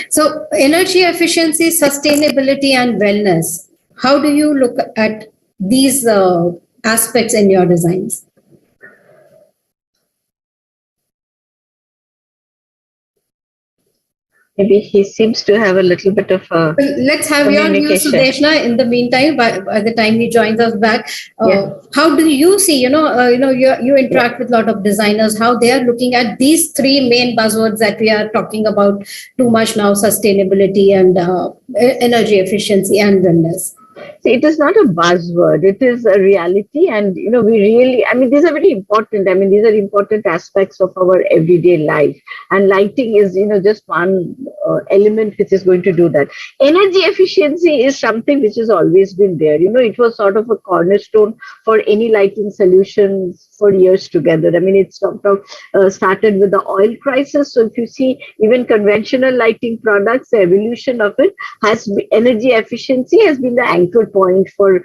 So energy efficiency, sustainability, and wellness. How do you look at these aspects in your designs? Maybe he seems to have a little bit of a Let's have your views, Sudeshna. In the meantime, by the time he joins us back, how do you see? You interact with a lot of designers. How they are looking at these three main buzzwords that we are talking about too much now: sustainability and energy efficiency and wellness. See, it is not a buzzword, it is a reality. And, we really, these are very important. These are important aspects of our everyday life. And lighting is, just one element which is going to do that. Energy efficiency is something which has always been there. It was sort of a cornerstone for any lighting solutions for years together. It started with the oil crisis. So if you see even conventional lighting products, the evolution of it energy efficiency has been the anchor point for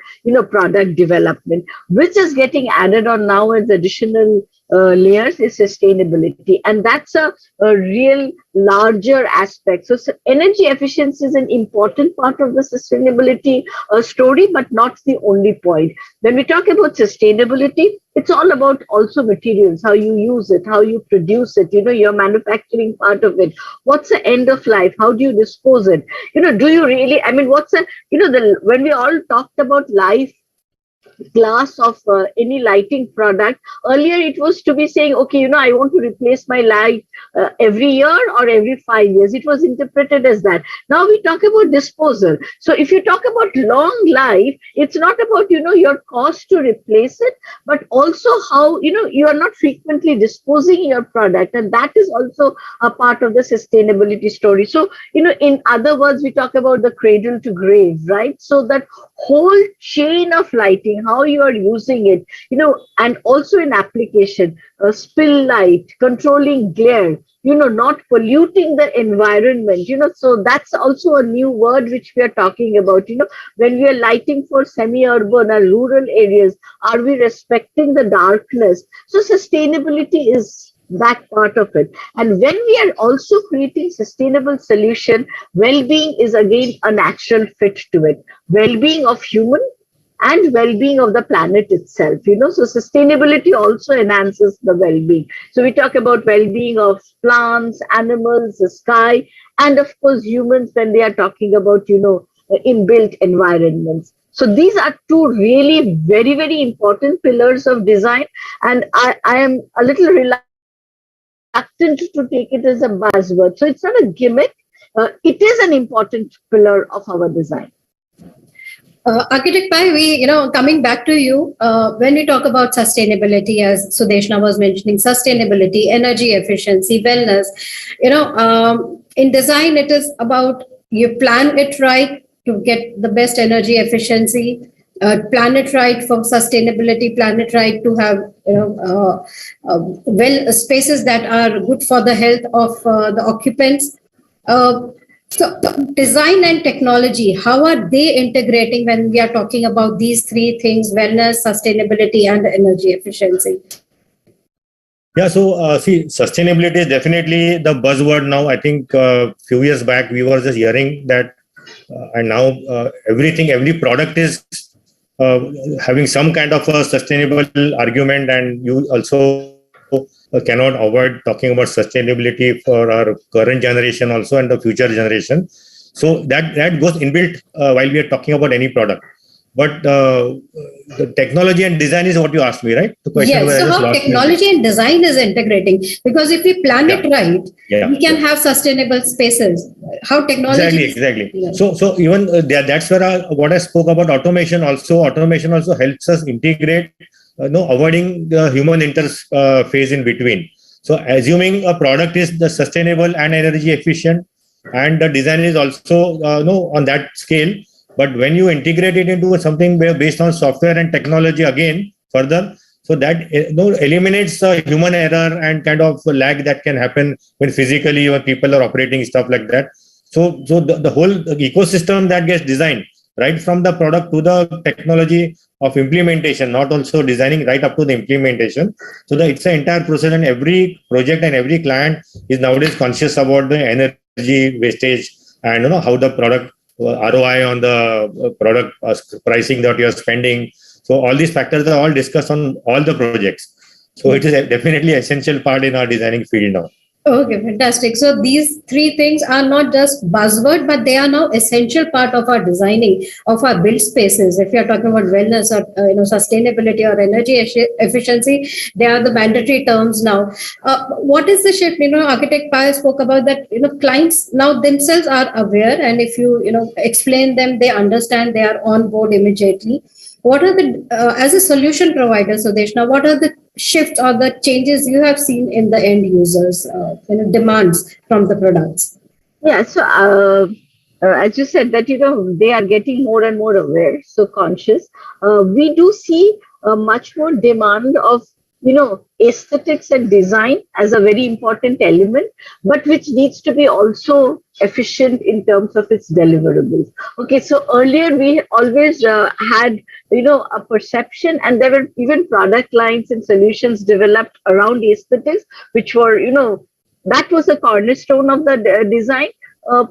product development, which is getting added on now as additional layers is sustainability, and that's a real larger aspect. So energy efficiency is an important part of the sustainability story, but not the only point. When we talk about sustainability, it's all about also materials, how you use it, how you produce it, your manufacturing part of it. What's the end of life? How do you dispose it? Do you really, what's when we all talked about life glass of any lighting product, earlier it was to be saying, okay, I want to replace my light every year or every 5 years. It was interpreted as that. Now we talk about disposal. So if you talk about long life, it's not about your cost to replace it, but also how you are not frequently disposing your product, and that is also a part of the sustainability story. So in other words, we talk about the cradle to grave, right? So that whole chain of lighting, how you are using it, and also in application, spill light, controlling glare, not polluting the environment, so that's also a new word which we are talking about, when we are lighting for semi-urban or rural areas, are we respecting the darkness? So sustainability is that part of it. And when we are also creating sustainable solution, well-being is again a natural fit to it. Well-being of human and well-being of the planet itself, so sustainability also enhances the well-being. So we talk about well-being of plants, animals, the sky, and of course humans when they are talking about, inbuilt environments. So these are two really very, very important pillars of design. And I am a little reluctant to take it as a buzzword. So it's not a gimmick. It is an important pillar of our design. Architect Pai, coming back to you, when we talk about sustainability, as Sudeshna was mentioning, sustainability, energy efficiency, wellness, in design, it is about you plan it right to get the best energy efficiency, plan it right for sustainability, plan it right to have, well spaces that are good for the health of the occupants. So design and technology, how are they integrating when we are talking about these three things: wellness, sustainability, and energy efficiency? Yeah, so see, sustainability is definitely the buzzword now. I think a few years back we were just hearing that, and now every product is having some kind of a sustainable argument, and you also cannot avoid talking about sustainability for our current generation also and the future generation. So that goes inbuilt while we are talking about any product. But the technology and design is what you asked me, right? The question yes. So how technology and design is integrating? Because if we plan it right, we can have sustainable spaces. How technology? Exactly. Yeah. So even that's where what I spoke about automation also. Automation also helps us integrate, avoiding the human interface in between. So assuming a product is the sustainable and energy efficient, and the design is also on that scale. But when you integrate it into something based on software and technology again further, so that eliminates human error and kind of lag that can happen when physically when people are operating stuff like that. So the whole ecosystem that gets designed right from the product to the technology of implementation, not also designing right up to the implementation. So it's an entire process, and every project and every client is nowadays conscious about the energy wastage and how the product ROI on the product pricing that you are spending. So all these factors are all discussed on all the projects. So it is definitely an essential part in our designing field now. Okay, fantastic. So these three things are not just buzzword, but they are now essential part of our designing of our build spaces. If you are talking about wellness or sustainability or energy efficiency, they are the mandatory terms now. What is the shift? Architect Pai spoke about that. Clients now themselves are aware, and if you explain them, they understand. They are on board immediately. What are the as a solution provider, Sudeshna, what are the shifts or the changes you have seen in the end users demands from the products? Yeah, so as you said that they are getting more and more aware, so conscious. We do see much more demand of aesthetics and design as a very important element, but which needs to be also efficient in terms of its deliverables. Okay, so earlier we always had a perception, and there were even product lines and solutions developed around aesthetics, which were that was a cornerstone of the design.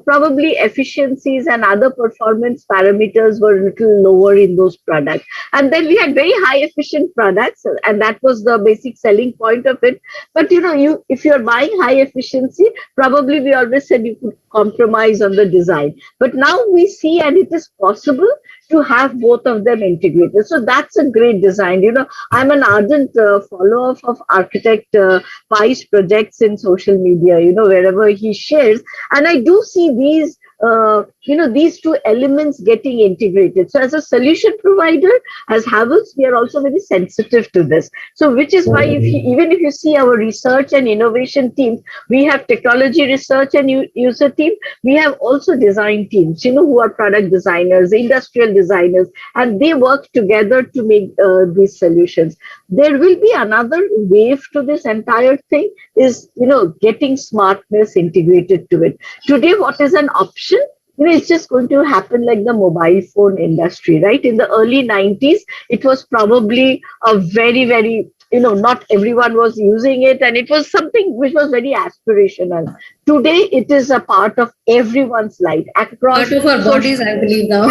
Probably efficiencies and other performance parameters were a little lower in those products. And then we had very high efficient products, and that was the basic selling point of it. But if you're buying high efficiency, probably we always said you could compromise on the design. But now we see, and it is possible to have both of them integrated. So that's a great design. I'm an ardent follower of architect Pai's projects in social media, wherever he shares. And I do see these these two elements getting integrated. So as a solution provider, as Havells, we are also very sensitive to this. So which is why even if you see our research and innovation teams, we have technology research and user team. We have also design teams, who are product designers, industrial designers, and they work together to make these solutions. There will be another wave to this entire thing is, getting smartness integrated to it. Today, what is an option? It's just going to happen like the mobile phone industry, right? In the early 90s, it was probably a very, very, not everyone was using it, and it was something which was very aspirational. Today, it is a part of everyone's life across Part of our bodies, I believe now.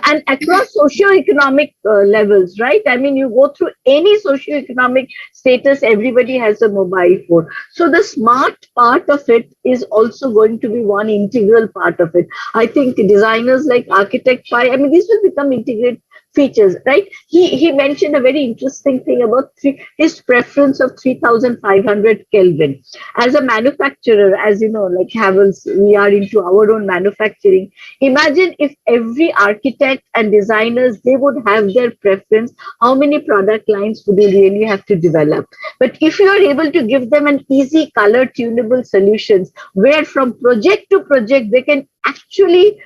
and across socioeconomic levels, right? I mean, you go through any socioeconomic status, everybody has a mobile phone. So the smart part of it is also going to be one integral part of it. I think designers like Architect Pai, I mean, these will become integrated features, right? He mentioned a very interesting thing about his preference of 3500 Kelvin. As a manufacturer, as you know, like Havells, we are into our own manufacturing. Imagine if every architect and designers, they would have their preference, how many product lines would you really have to develop? But if you are able to give them an easy color tunable solutions, where from project to project, they can actually,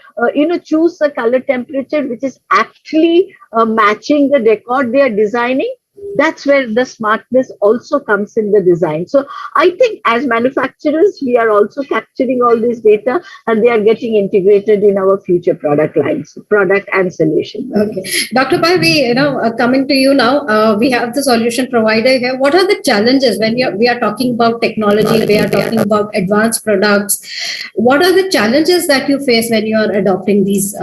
choose a color temperature which is actually matching the record they are designing, that's where the smartness also comes in the design. So I think as manufacturers, we are also capturing all this data and they are getting integrated in our future product lines, product and solution. Okay. Dr. Pai, we, coming to you now, we have the solution provider here. What are the challenges when we are talking about technology, we are talking about advanced products? What are the challenges that you face when you are adopting these,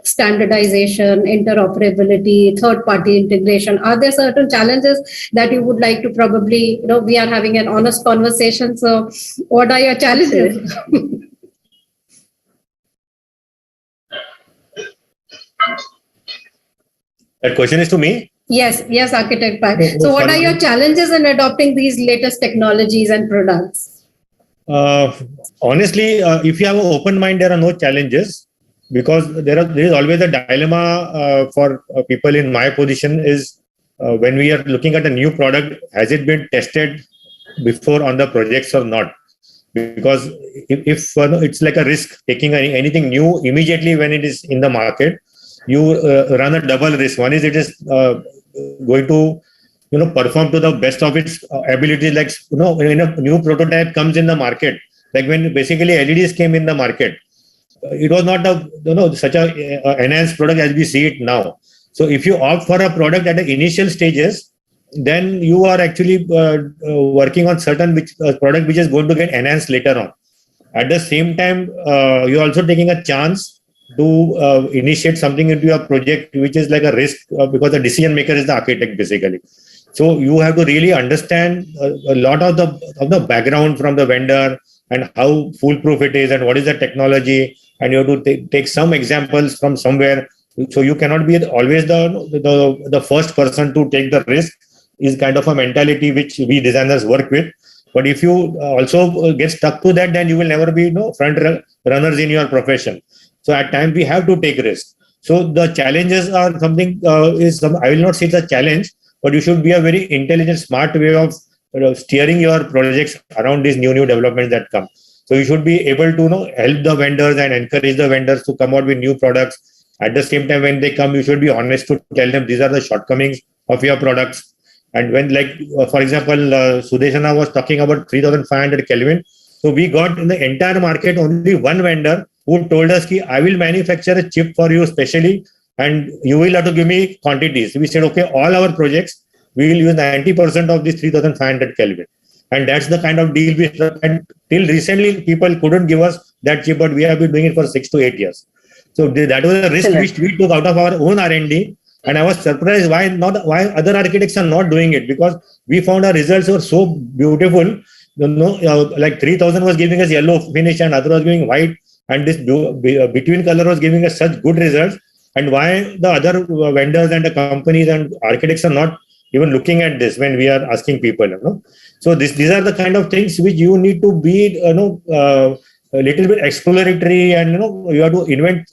standardization, interoperability, third-party integration? Are there certain challenges that you would like to probably, we are having an honest conversation. So what are your challenges? That question is to me? Yes, Architect Pai. So what are your challenges in adopting these latest technologies and products? Honestly, if you have an open mind, there are no challenges, because there is always a dilemma for people in my position is when we are looking at a new product, has it been tested before on the projects or not? Because if it's like a risk taking anything new immediately when it is in the market, you run a double risk. One is it is going to perform to the best of its ability. Like when a new prototype comes in the market, like when basically LEDs came in the market, it was not such a enhanced product as we see it now. So if you opt for a product at the initial stages, then you are actually working on certain product which is going to get enhanced later on. At the same time, you're also taking a chance to initiate something into your project which is like a risk, because the decision maker is the architect basically. So you have to really understand a lot of the background from the vendor and how foolproof it is and what is the technology, and you have to take some examples from somewhere. So you cannot be always the first person to take the risk. Is kind of a mentality which we designers work with. But if you also get stuck to that, then you will never be front runners in your profession. So at times we have to take risks. So the challenges are something I will not say it's a challenge, but you should be a very intelligent, smart way of steering your projects around these new developments that come. So you should be able to help the vendors and encourage the vendors to come out with new products. At the same time, when they come, you should be honest to tell them these are the shortcomings of your products. And when, for example, Sudeshana was talking about 3500 Kelvin. So we got in the entire market only one vendor who told us, I will manufacture a chip for you specially, and you will have to give me quantities. We said, okay, all our projects, we will use 90% of this 3500 Kelvin. And that's the kind of deal we struck. And till recently, people couldn't give us that chip, but we have been doing it for 6 to 8 years. So that was a risk which we took out of our own R&D. And I was surprised why other architects are not doing it, because we found our results were so beautiful. Like 3000 was giving us yellow finish and other was giving white, and this between color was giving us such good results. And why the other vendors and the companies and architects are not even looking at this when we are asking people. So these are the kind of things which you need to be a little bit exploratory, and you have to invent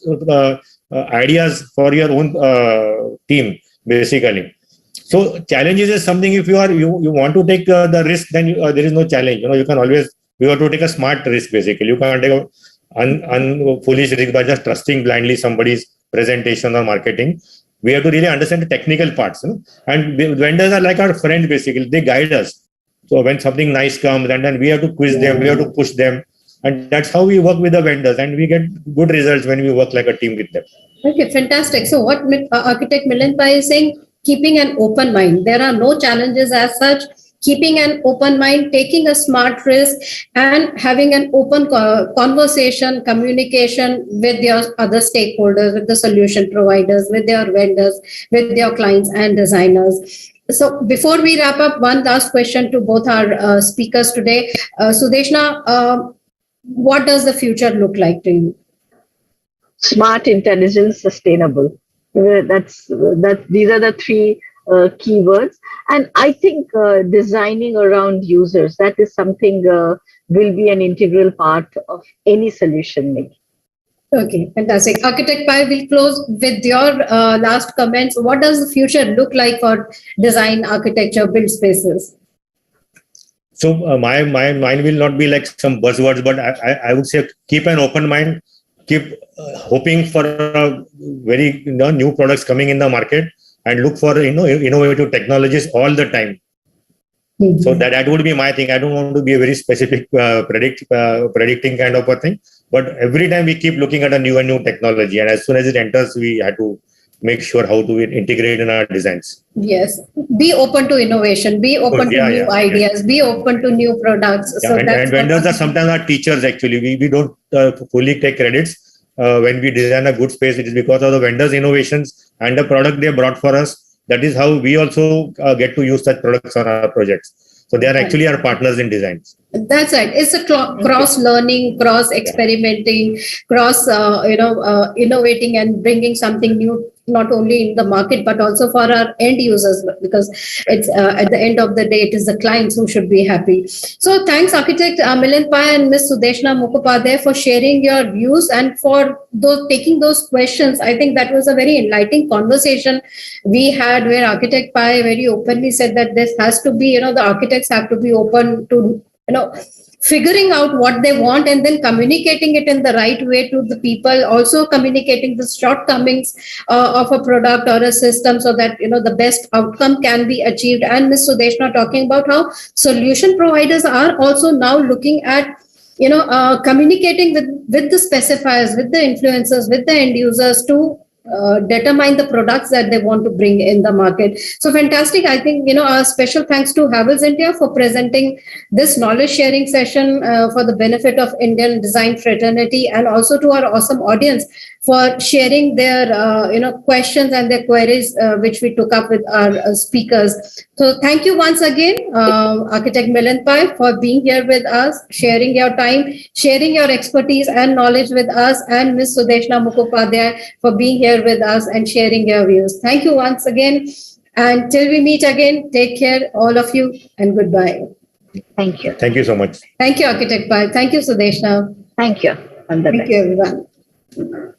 ideas for your own team, basically. So challenges is something, if you want to take the risk, then there is no challenge. You can always, you have to take a smart risk, basically. You can't take a foolish risk by just trusting blindly somebody's presentation or marketing. We have to really understand the technical parts. And vendors are like our friends, basically. They guide us. So when something nice comes, and then we have to quiz them, we have to push them. And that's how we work with the vendors. And we get good results when we work like a team with them. Okay, fantastic. So what architect Milind Pai is saying, keeping an open mind. There are no challenges as such. Keeping an open mind, taking a smart risk, and having an open conversation, communication with your other stakeholders, with the solution providers, with their vendors, with their clients and designers. So before we wrap up, one last question to both our speakers today. Sudeshna, what does the future look like to you? Smart, intelligent, sustainable. These are the three keywords. And I think designing around users, that is something will be an integral part of any solution making. Okay, fantastic. Architect Pai, will close with your last comments. What does the future look like for design, architecture, build spaces? So my mind will not be like some buzzwords, but I would say keep an open mind, keep hoping for very new products coming in the market, and look for innovative technologies all the time. Mm-hmm. So that would be my thing. I don't want to be a very specific predicting kind of a thing, but every time we keep looking at a new technology, and as soon as it enters, we have to make sure how to integrate in our designs. Yes, be open to innovation, be open to new ideas, be open to new products. Yeah, so and vendors are sometimes our teachers. Actually, we don't fully take credits when we design a good space. It is because of the vendors' innovations and the product they brought for us. That is how we also get to use such products on our projects. So they are actually our partners in designs. That's right. It's a cross learning, cross experimenting, cross innovating and bringing something new, not only in the market but also for our end users, because it's at the end of the day it is the clients who should be happy. So thanks Architect Milind Pai and Ms. Sudeshna Mukhopadhyay for sharing your views and for taking those questions. I think that was a very enlightening conversation we had, where Architect Pai very openly said that this has to be, the architects have to be open to figuring out what they want and then communicating it in the right way to the people, also communicating the shortcomings of a product or a system so that the best outcome can be achieved. And Ms. Sudeshna talking about how solution providers are also now looking at communicating with the specifiers, with the influencers, with the end users to determine the products that they want to bring in the market. So fantastic. I think, a special thanks to Havells India for presenting this knowledge sharing session for the benefit of Indian design fraternity, and also to our awesome audience for sharing their, questions and their queries, which we took up with our speakers. So thank you once again, Architect Milind Pai, for being here with us, sharing your time, sharing your expertise and knowledge with us, and Ms. Sudeshna Mukhopadhyay for being here with us and sharing your views. Thank you once again. And till we meet again, take care, all of you, and goodbye. Thank you. Thank you so much. Thank you, Architect Pai. Thank you, Sudeshna. Thank you. Thank you, everyone.